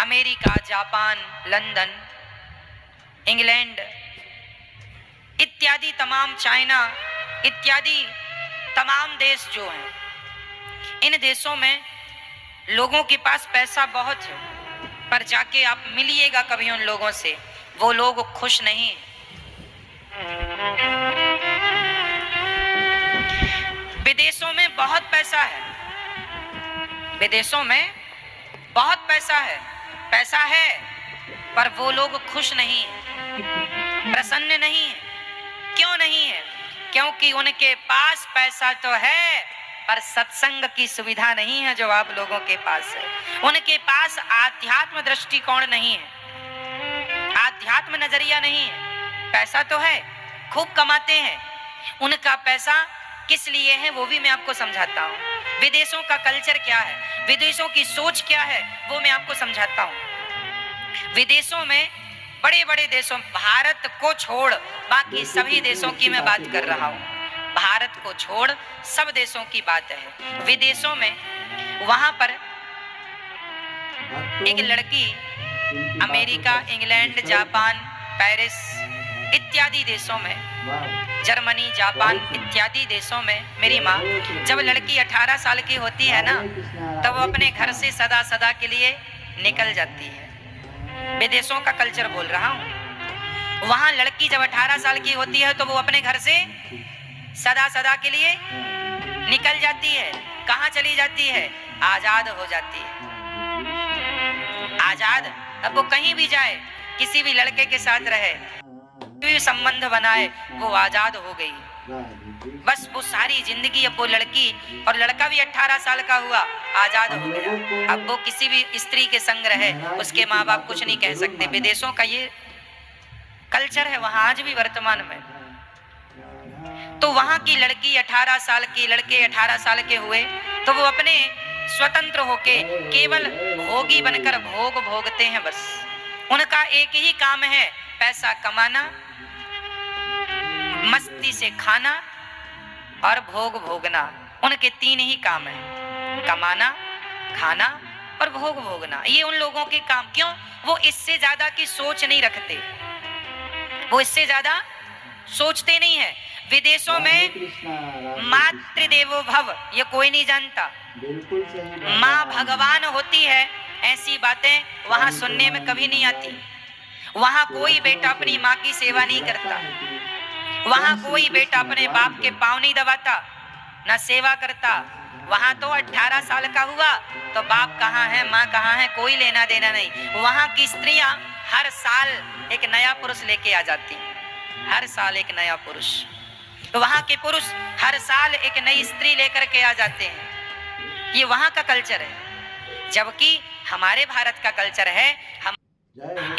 America, Japan, London, England इत्यादि तमाम, China इत्यादि तमाम देश जो हैं, इन देशों में लोगों के पास पैसा बहुत है, पर जाके आप मिलिएगा कभी उन लोगों से, वो लोग खुश नहीं हैं। विदेशों में बहुत पैसा है, विदेशों में बहुत पैसा है, पैसा है, पर वो लोग खुश नहीं हैं, प्रसन्न नहीं हैं। क्यों नहीं है? क्योंकि उनके पास पैसा तो है, पर सत्संग की सुविधा नहीं है जो आप लोगों के पास है। उनके पास आध्यात्म दृष्टिकोण नहीं है, आध्यात्म नजरिया नहीं है। पैसा तो है, खूब कमाते हैं, उनका पैसा किस लिए है वो भी मैं आपको समझाता हूँ। विदेशों का कल्चर क्या है, विदेशों की सोच क्या है, वो मैं आपको समझाता हूँ। विदेशों में, बड़े बड़े देशों, भारत को छोड़ बाकी सभी देशों की मैं बात कर रहा हूँ, भारत को छोड़ सब देशों की बात है। विदेशों में वहां पर एक लड़की अमेरिका, इंग्लैंड, जापान, पेरिस इत्यादि देशों में, जर्मनी, जापान इत्यादि देशों में, मेरी माँ, जब लड़की 18 साल की होती है ना, तब वो अपने घर से सदा सदा के लिए निकल जाती है। विदेशों का कल्चर बोल रहा हूँ। वहां लड़की जब 18 साल की होती है तो वो अपने घर से सदा सदा के लिए निकल जाती है। कहाँ चली जाती है? आजाद हो जाती है, आजाद। अब वो कहीं भी जाए, किसी भी लड़के के साथ रहे, कोई संबंध बनाए, वो आजाद हो गई। बस वो सारी जिंदगी, अब वो लड़की और लड़का भी 18 साल का हुआ, आजाद हो गया। अब वो किसी भी स्त्री के संग रहे, उसके माँ बाप कुछ नहीं कह सकते। विदेशों का ये कल्चर है वहां आज भी वर्तमान में। तो वहां की लड़की 18 साल की, लड़के 18 साल के हुए तो वो अपने स्वतंत्र होके केवल भोगी बनकर भोग भोगते हैं। बस उनका एक ही काम है, पैसा कमाना, मस्ती से खाना और भोग भोगना। उनके 3 ही काम हैं, कमाना, खाना और भोग भोगना। ये उन लोगों के काम। क्यों? वो इससे ज्यादा की सोच नहीं रखते, वो इससे ज्यादा सोचते नहीं है। विदेशों में मातृदेवो भव ये कोई नहीं जानता, माँ भगवान होती है, ऐसी बातें वहां सुनने में कभी नहीं आती। वहां कोई बेटा अपनी माँ की सेवा नहीं करता, वहां कोई बेटा अपने बाप के पांव नहीं दबाता, ना सेवा करता। वहां तो 18 साल का हुआ तो बाप कहाँ है, माँ कहाँ है, कोई लेना देना नहीं। वहां की स्त्रियां हर साल एक नया पुरुष लेके आ जाती, हर साल एक नया पुरुष। तो वहां के पुरुष हर साल एक नई स्त्री लेकर के आ जाते हैं। ये वहां का कल्चर है। जबकि हमारे भारत का कल्चर है, हम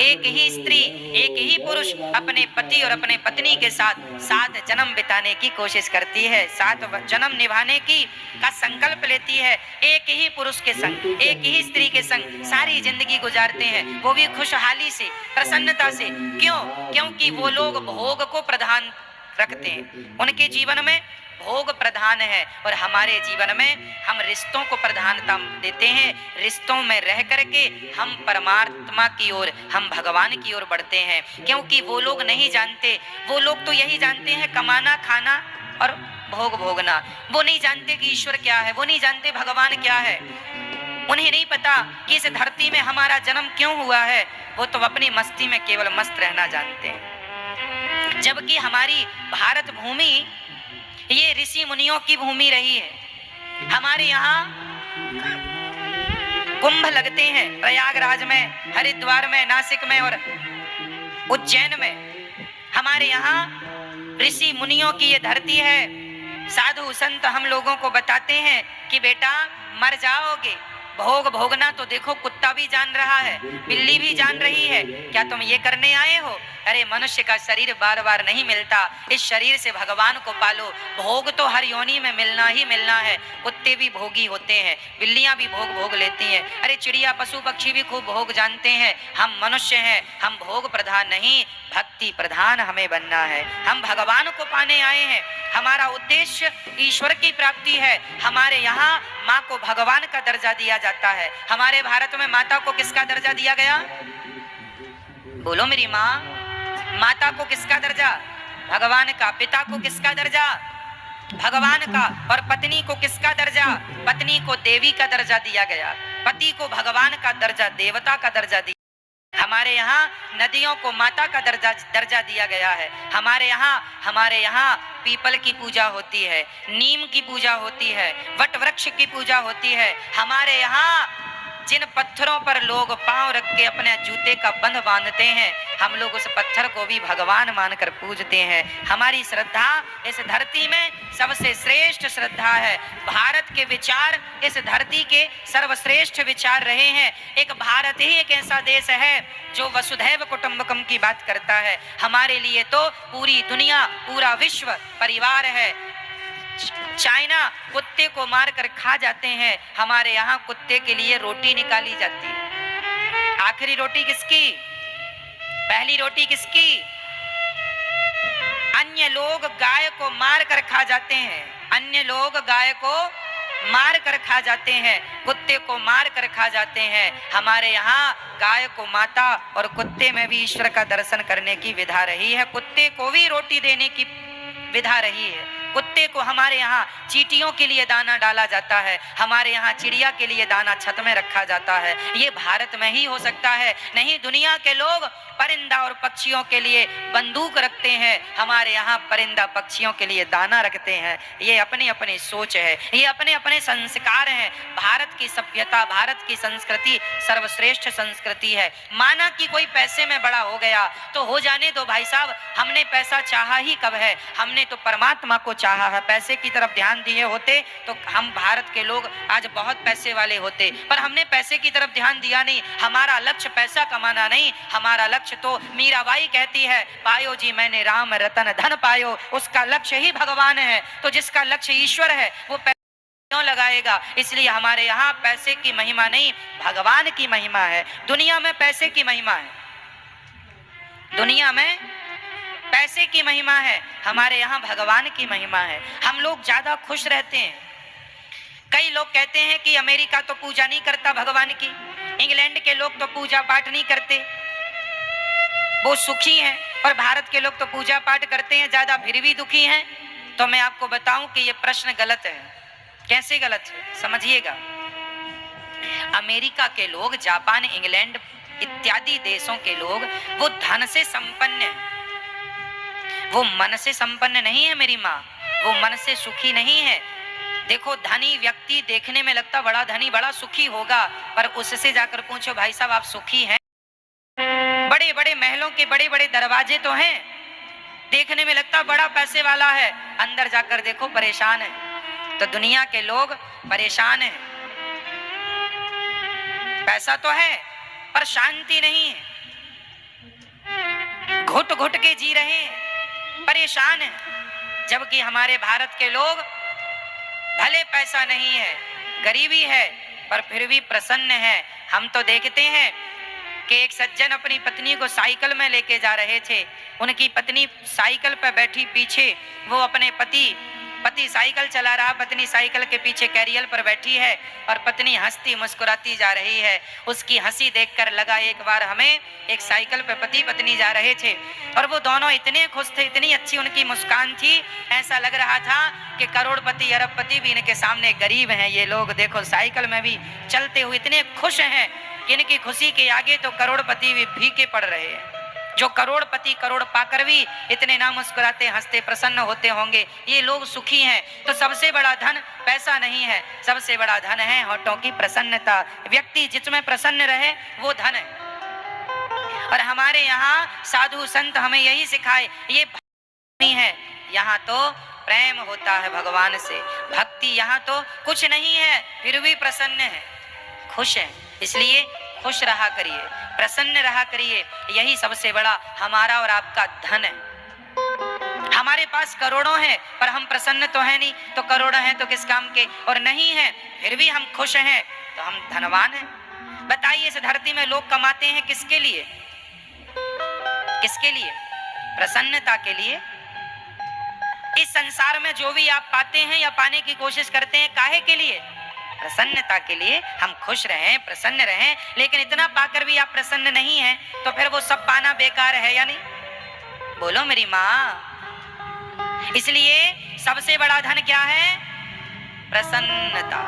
एक ही स्त्री, एक ही पुरुष अपने पति और अपने पत्नी के साथ 7 जन्म बिताने की कोशिश करती है, 7 जन्म निभाने की का संकल्प लेती है। एक ही पुरुष के संग, एक ही स्त्री के संग सारी जिंदगी गुजारते हैं, वो भी खुशहाली से, प्रसन्नता से। क्यों? क्योंकि वो लोग भोग को प्रधान रखते हैं, उनके जीवन में भोग प्रधान है। और हमारे जीवन में हम रिश्तों को प्रधानता देते हैं, रिश्तों में रह करके हम परमात्मा की ओर, हम भगवान की ओर बढ़ते हैं। क्योंकि वो लोग नहीं जानते, वो लोग तो यही जानते हैं कमाना, खाना और भोग भोगना। वो नहीं जानते कि ईश्वर क्या है, वो नहीं जानते भगवान क्या है, उन्हें नहीं पता कि इस धरती में हमारा जन्म क्यों हुआ है। वो तो अपनी मस्ती में केवल मस्त रहना जानते हैं। जबकि हमारी भारत भूमि ये ऋषि मुनियों की भूमि रही है। हमारे यहाँ कुंभ लगते हैं, प्रयागराज में, हरिद्वार में, नासिक में और उज्जैन में। हमारे यहाँ ऋषि मुनियों की ये धरती है। साधु संत हम लोगों को बताते हैं कि बेटा मर जाओगे, भोग भोगना तो देखो कुत्ता भी जान रहा है, बिल्ली भी जान रही है, क्या तुम ये करने आए हो? अरे मनुष्य का शरीर बार बार नहीं मिलता, इस शरीर से भगवान को पालो। भोग तो हर योनि में मिलना ही मिलना है। कुत्ते भी भोगी होते हैं, बिल्लियां भी भोग लेती हैं, अरे चिड़िया पशु पक्षी भी खूब भोग जानते हैं। हम मनुष्य हैं, हम भोग प्रधान नहीं, भक्ति प्रधान हमें बनना है। हम भगवान को पाने आए हैं, हमारा उद्देश्य ईश्वर की प्राप्ति है। हमारे यहाँ माँ को भगवान का दर्जा दिया जाता है। हमारे भारत में माता को किसका दर्जा दिया गया? बोलो मेरी माँ, माता को किसका दर्जा? भगवान का। पिता को किसका दर्जा? भगवान का। और पत्नी को किसका दर्जा? पत्नी को देवी का दर्जा दिया गया। पति को भगवान का दर्जा, देवता का दर्जा दिया। हमारे यहाँ नदियों को माता का दर्जा दिया गया है। हमारे यहाँ पीपल की पूजा होती है, नीम की पूजा होती है, वट वृक्ष की पूजा होती है। हमारे यहाँ जिन पत्थरों पर लोग पांव रख के अपने जूते का बंध बांधते हैं, हम लोग उस पत्थर को भी भगवान मानकर पूजते हैं। हमारी श्रद्धा इस धरती में सबसे श्रेष्ठ श्रद्धा है। भारत के विचार इस धरती के सर्वश्रेष्ठ विचार रहे हैं। एक भारत ही एक ऐसा देश है जो वसुधैव कुटुंबकम की बात करता है। हमारे लिए तो पूरी दुनिया, पूरा विश्व परिवार है। चाइना कुत्ते को मार कर खा जाते हैं, हमारे यहाँ कुत्ते के लिए रोटी निकाली जाती है। आखिरी रोटी किसकी? पहली रोटी किसकी? अन्य लोग गाय को मार कर खा जाते हैं, अन्य लोग गाय को मार कर खा जाते हैं, कुत्ते को मार कर खा जाते हैं। हमारे यहाँ गाय को माता और कुत्ते में भी ईश्वर का दर्शन करने की विधा रही है। कुत्ते को भी रोटी देने की विधा रही है। कुत्ते को हमारे यहाँ चींटियों के लिए दाना डाला जाता है, हमारे यहाँ चिड़िया के लिए दाना छत में रखा जाता है। ये भारत में ही हो सकता है, नहीं दुनिया के लोग परिंदा और पक्षियों के लिए बंदूक रखते हैं, हमारे यहाँ परिंदा पक्षियों के लिए दाना रखते हैं। ये अपनी अपनी सोच है, ये अपने अपने संस्कार हैं। भारत की सभ्यता, भारत की संस्कृति सर्वश्रेष्ठ संस्कृति है। माना कि कोई पैसे में बड़ा हो गया तो हो जाने दो भाई साहब, हमने पैसा चाहा ही कब है? हमने तो परमात्मा को चाहा है। पैसे की तरफ ध्यान दिए होते तो हम भारत के लोग आज बहुत पैसे वाले होते, पर हमने पैसे की तरफ ध्यान दिया नहीं। हमारा लक्ष्य पैसा कमाना नहीं, हमारा लक्ष्य तो मीराबाई कहती है, पायो जी मैंने राम रतन धन पायो, उसका लक्ष्य ही भगवान है। तो जिसका लक्ष्य ईश्वर है वो पैसा क्यों लगाएगा? इसलिए हमारे यहाँ पैसे की महिमा नहीं, भगवान की महिमा है। दुनिया में पैसे की महिमा है, दुनिया में पैसे की महिमा है, हमारे यहाँ भगवान की महिमा है। हम लोग ज्यादा खुश रहते हैं। कई लोग कहते हैं कि अमेरिका तो पूजा नहीं करता भगवान की, इंग्लैंड के लोग तो पूजा पाठ नहीं करते, वो सुखी हैं, और भारत के लोग तो पूजा पाठ करते हैं ज्यादा, फिर भी दुखी हैं। तो मैं आपको बताऊं कि ये प्रश्न गलत है। कैसे गलत है? समझिएगा। अमेरिका के लोग, जापान, इंग्लैंड इत्यादि देशों के लोग वो धन से संपन्न है, वो मन से संपन्न नहीं है मेरी माँ, वो मन से सुखी नहीं है। देखो धनी व्यक्ति देखने में लगता बड़ा धनी, बड़ा सुखी होगा, पर उससे जाकर पूछो भाई साहब आप सुखी हैं? बड़े बड़े महलों के बड़े बड़े दरवाजे तो हैं, देखने में लगता बड़ा पैसे वाला है, अंदर जाकर देखो परेशान है। तो दुनिया के लोग परेशान हैं, पैसा तो है पर शांति नहीं है, घुट घुट के जी रहे हैं, परेशान है। जबकि हमारे भारत के लोग भले पैसा नहीं है, गरीबी है, पर फिर भी प्रसन्न है। हम तो देखते हैं कि एक सज्जन अपनी पत्नी को साइकिल में लेके जा रहे थे, उनकी पत्नी साइकिल पर बैठी पीछे, वो अपने पति साइकिल चला रहा, पत्नी साइकिल के पीछे कैरियर पर बैठी है और पत्नी हंसती मुस्कुराती जा रही है। उसकी हंसी देखकर लगा एक बार हमें, एक साइकिल पर पति पत्नी जा रहे थे और वो दोनों इतने खुश थे, इतनी अच्छी उनकी मुस्कान थी, ऐसा लग रहा था कि करोड़पति अरबपति भी इनके सामने गरीब हैं। ये लोग देखो साइकिल में भी चलते हुए इतने खुश हैं कि इनकी खुशी के आगे तो करोड़पति भी फीके पड़ रहे हैं। जो करोड़पति करोड़ पाकर भी इतने ना मुस्कुराते हंसते प्रसन्न होते होंगे, ये लोग सुखी हैं। तो सबसे बड़ा धन पैसा नहीं है, सबसे बड़ा धन है होठों की प्रसन्नता। व्यक्ति जिसमें प्रसन्न रहे वो धन है। और हमारे यहाँ साधु संत हमें यही सिखाए, ये भक्ति है, यहाँ तो प्रेम होता है भगवान से। भक्ति यहाँ तो कुछ नहीं है, फिर भी प्रसन्न है, खुश है। इसलिए खुश रहा करिए, प्रसन्न रहा करिए। यही सबसे बड़ा हमारा और आपका धन है। हमारे पास करोड़ों हैं पर हम प्रसन्न तो है नहीं, तो करोड़ों हैं तो किस काम के, और नहीं है फिर भी हम खुश हैं तो हम धनवान हैं। बताइए, इस धरती में लोग कमाते हैं किसके लिए? किसके लिए? प्रसन्नता के लिए। इस संसार में जो भी आप पाते हैं या पाने की कोशिश करते हैं, काहे के लिए? प्रसन्नता के लिए। हम खुश रहें, प्रसन्न रहें। लेकिन इतना पाकर भी आप प्रसन्न नहीं हैं तो फिर वो सब पाना बेकार है या नहीं? बोलो मेरी माँ। इसलिए सबसे बड़ा धन क्या है? प्रसन्नता।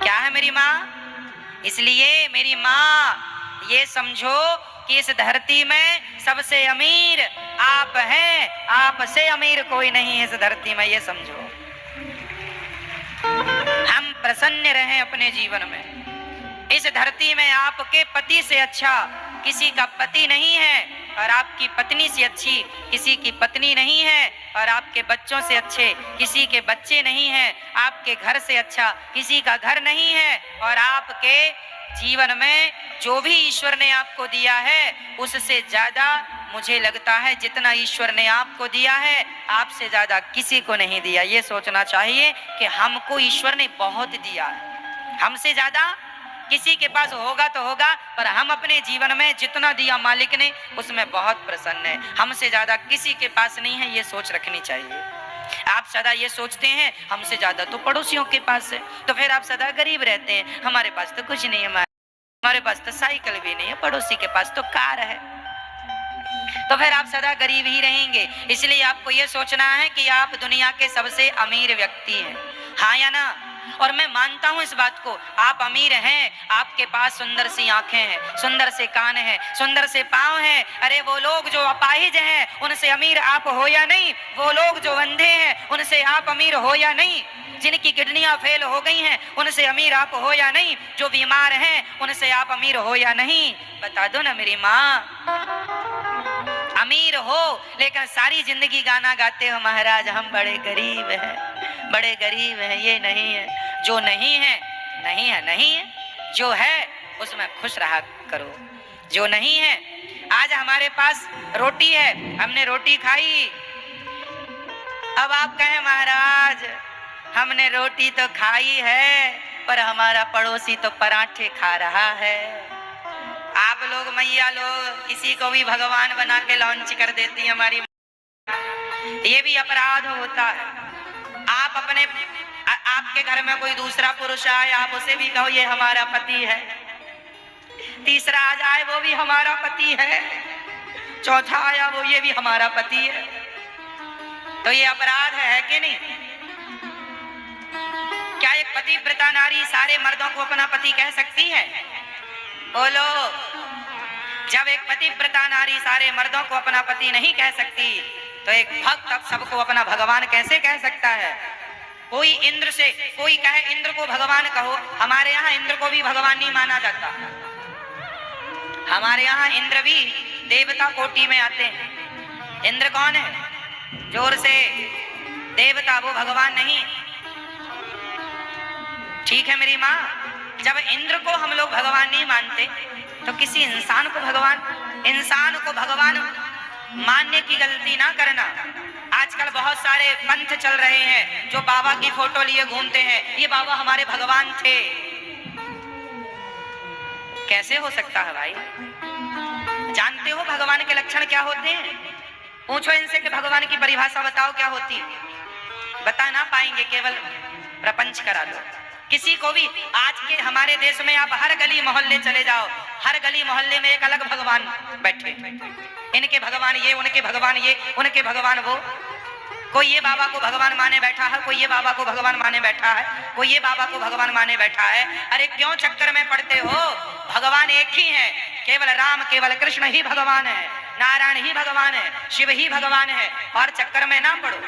क्या है मेरी माँ? इसलिए मेरी माँ ये समझो कि इस धरती में सबसे अमीर आप हैं, आपसे अमीर कोई नहीं है इस धरती में, ये समझो। हम प्रसन्न रहें अपने जीवन में। इस धरती में आपके पति से अच्छा किसी का पति नहीं है, और आपकी पत्नी से अच्छी किसी की पत्नी नहीं है, और आपके बच्चों से अच्छे किसी के बच्चे नहीं हैं, आपके घर से अच्छा किसी का घर नहीं है, और आपके जीवन में जो भी ईश्वर ने आपको दिया है उससे ज्यादा मुझे लगता है जितना ईश्वर ने आपको दिया है आपसे ज्यादा किसी को नहीं दिया। ये सोचना चाहिए कि हमको ईश्वर ने बहुत दिया है, हमसे ज्यादा किसी के पास होगा तो होगा, पर हम अपने जीवन में जितना दिया मालिक ने उसमें बहुत प्रसन्न है। हमसे ज्यादा किसी के पास नहीं है, ये सोच रखनी चाहिए। आप सदा ये सोचते हैं हमसे ज्यादा तो पड़ोसियों के पास है, तो फिर आप सदा गरीब रहते हैं। हमारे पास तो कुछ नहीं है, हमारे पास तो साइकिल भी नहीं है, पड़ोसी के पास तो कार है, तो फिर आप सदा गरीब ही रहेंगे। इसलिए आपको ये सोचना है कि आप दुनिया के सबसे अमीर व्यक्ति हैं, हाँ या ना? और मैं मानता हूं इस बात को, आप अमीर हैं, आपके पास सुंदर सी आंखें हैं, सुंदर से कान हैं, सुंदर से पांव हैं। अरे वो लोग जो अपाहिज हैं उनसे अमीर आप हो या नहीं? वो लोग जो अंधे हैं उनसे आप अमीर हो या नहीं? जिनकी किडनियां फेल हो गई हैं उनसे अमीर आप हो या नहीं? जो बीमार हैं उनसे आप अमीर हो या नहीं? बता दो ना मेरी माँ। अमीर हो लेकिन सारी जिंदगी गाना गाते हो, महाराज हम बड़े गरीब हैं, बड़े गरीब हैं। ये नहीं है, जो नहीं है नहीं है, नहीं है, जो है उसमें खुश रहा करो। जो नहीं है, आज हमारे पास रोटी है, हमने रोटी खाई, अब आप कहें महाराज हमने रोटी तो खाई है पर हमारा पड़ोसी तो पराठे खा रहा है। आप लोग मैया लोग किसी को भी भगवान बना के लॉन्च कर देती है हमारी, ये भी अपराध होता है। आप अपने आपके घर में कोई दूसरा पुरुष आए, आप उसे भी कहो ये हमारा पति है, तीसरा आ जाए वो भी हमारा पति है, चौथा आया वो ये भी हमारा पति है, तो ये अपराध है कि नहीं? क्या एक पतिव्रता नारी सारे मर्दों को अपना पति कह सकती है? बोलो। जब एक पतिव्रता नारी सारे मर्दों को अपना पति नहीं कह सकती तो एक भक्त अब सबको अपना भगवान कैसे कह सकता है? कोई इंद्र से कोई कहे इंद्र को भगवान कहो, हमारे यहाँ इंद्र को भी भगवान नहीं माना जाता। हमारे यहाँ इंद्र भी देवता कोटि में आते हैं। इंद्र कौन है? जोर से, देवता, वो भगवान नहीं। ठीक है मेरी माँ, जब इंद्र को हम लोग भगवान नहीं मानते तो किसी इंसान को भगवान मानने की गलती ना करना। आजकल बहुत सारे पंथ चल रहे हैं जो बाबा की फोटो लिए घूमते हैं, ये बाबा हमारे भगवान थे। कैसे हो सकता है भाई? जानते हो भगवान के लक्षण क्या होते हैं? पूछो इनसे कि भगवान की परिभाषा बताओ क्या होती है, बता ना पाएंगे, केवल प्रपंच करा दो। किसी को भी आज के हमारे देश में आप हर गली मोहल्ले चले जाओ, हर गली मोहल्ले में एक अलग भगवान बैठे, इनके भगवान ये, उनके भगवान ये, उनके भगवान वो। कोई ये बाबा को भगवान माने बैठा है, कोई ये बाबा को भगवान माने बैठा है, कोई ये बाबा को भगवान माने बैठा है। अरे क्यों चक्कर में पड़ते हो? भगवान एक ही है, केवल राम, केवल कृष्ण ही भगवान है, नारायण ही भगवान है, शिव ही भगवान है, और चक्कर में ना पड़ो,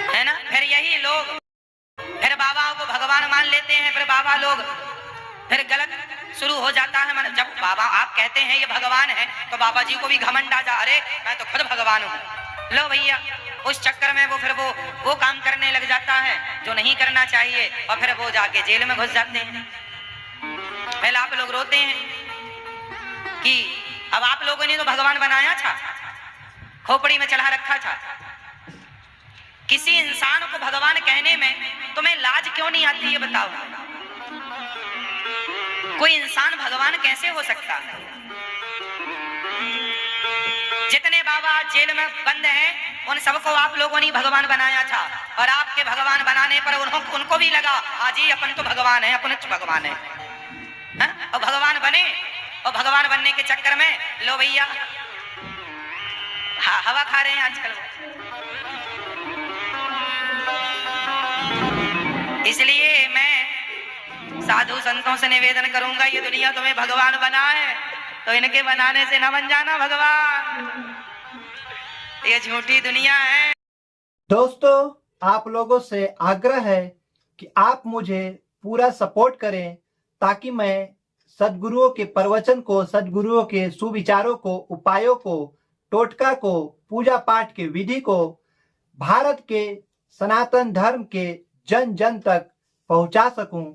है ना? फिर यही लोग फिर बाबाओं को भगवान मान लेते हैं, फिर बाबा लोग फिर गलत शुरू हो जाता है। जब बाबा आप कहते हैं ये भगवान है तो बाबा जी को भी घमंड आ जा, अरे मैं तो खुद भगवान हूँ। लो भैया, उस चक्कर में वो फिर वो काम करने लग जाता है जो नहीं करना चाहिए, और फिर वो जाके जेल में घुस जाते हैं। पहले आप लोग रोते हैं कि अब आप लोगों ने तो भगवान बनाया था, खोपड़ी में चढ़ा रखा था, किसी इंसान को भगवान कहने में तुम्हें लाज क्यों नहीं आती, ये बताओ। कोई इंसान भगवान कैसे हो सकता है? जितने बाबा जेल में बंद हैं उन सबको आप लोगों ने भगवान बनाया था, और आपके भगवान बनाने पर उनको भी लगा हाँ जी अपन तो भगवान है, अपन भगवान है, और भगवान बने, और भगवान बनने के चक्कर में लो भैया हवा खा रहे हैं आजकल। इसलिए मैं साधु संतों से निवेदन करूंगा, ये दुनिया तुम्हें भगवान बना है तो इनके बनाने से न बन जाना भगवान, ये झूठी दुनिया है। दोस्तों, आप लोगों से आग्रह है कि आप मुझे पूरा सपोर्ट करें ताकि मैं सद्गुरुओं के प्रवचन को, सद्गुरुओं के सुविचारों को, उपायों को, टोटका को, पूजा पाठ के विधि को भारत के सनातन धर्म के जन जन तक पहुंचा सकूं।